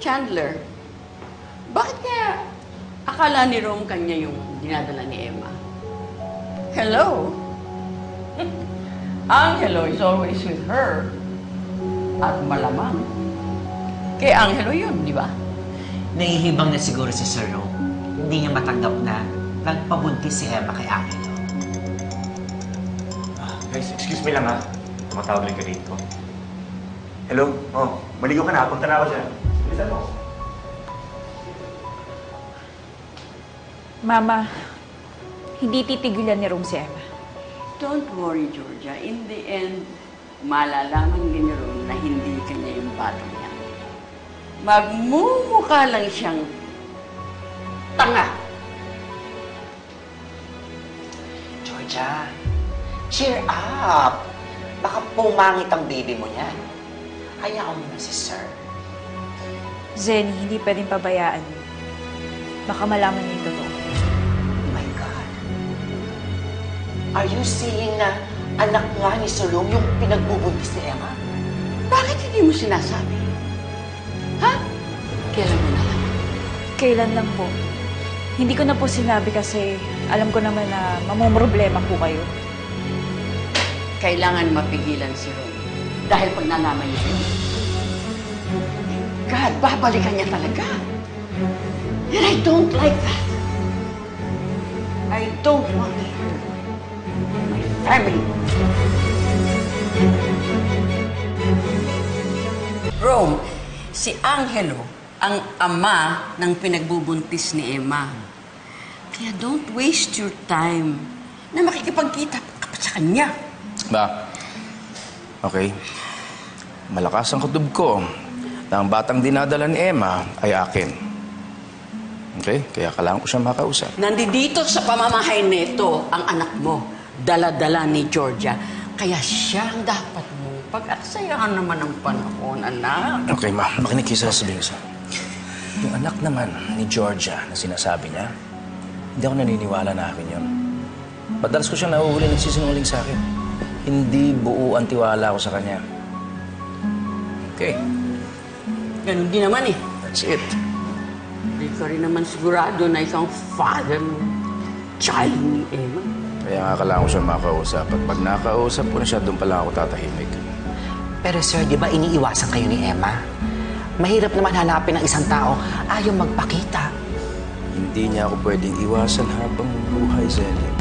Chandler, bakit kaya akala ni Rome kanya yung dinadala ni Emma? Hello? Angelo is always with her. At malamang, kay Angelo yun, di ba? Nahihibang na siguro si Sir Rome. Hindi niya matanggap na nagpabuntis si Emma kay Angelo. Guys, excuse me lang ha. Tumatawag lang ka dito. Hello? Oh, maligaw ka na. Punta na ako dyan. Bilisan mo. Mama, hindi titigilan ni Rome si Emma. Don't worry, Georgia. In the end, malalaman din ni Rome na hindi kanya yung batang yan. Magmumukha lang siyang tanga. Georgia, cheer up! Baka pumangit ang baby mo niyan. Hayaan mo na si Sir. Zenny, hindi pwedeng pabayaan yun. Baka malaman niya yung totoo. Oh my God. Are you saying na anak nga ni Sir Rome yung pinagbubuntis ni Emma? Bakit hindi mo sinasabi? Ha? Kailan mo nalaman? Kailan lang po. Hindi ko na po sinabi kasi alam ko naman na mamumroblema po kayo. Kailangan mapigilan si Rome. Dahil pag nalaman niya yun, God, babalikan niya talaga. And I don't like that. I don't want her. My family. Rome, si Angelo ang ama ng pinagbubuntis ni Emma. Kaya don't waste your time na makikipagkita ka pa sa kanya. Ba, okay. Malakas ang kutob ko na ang batang dinadala ni Emma ay akin. Okay? Kaya kailangan ko siya makausap. Nandito sa pamamahay nito ang anak mo, dala-dala ni Georgia. Kaya siya ang dapat mo pag-aksayahan naman ng panahon, anak. Okay, ma. Makinig kayo sa sasabihin ko. Yung anak naman ni Georgia na sinasabi niya, hindi ako naniniwala na akin yun. Madalas ko siyang nahuhuli nagsisinungaling sa akin. Hindi buo ang tiwala ko sa kanya. Okay. Ganun din naman eh. That's it. Hindi ka rin naman sigurado na isang father ng child ni Emma. Kaya nga kailangan ko siya makausap. At pag nakausap ko na siya, doon pa lang ako tatahimik. Pero sir, di ba iniiwasan kayo ni Emma? Mahirap naman hanapin ng isang tao ayaw magpakita. Hindi niya ako pwedeng iwasan habang buhay, Zenny.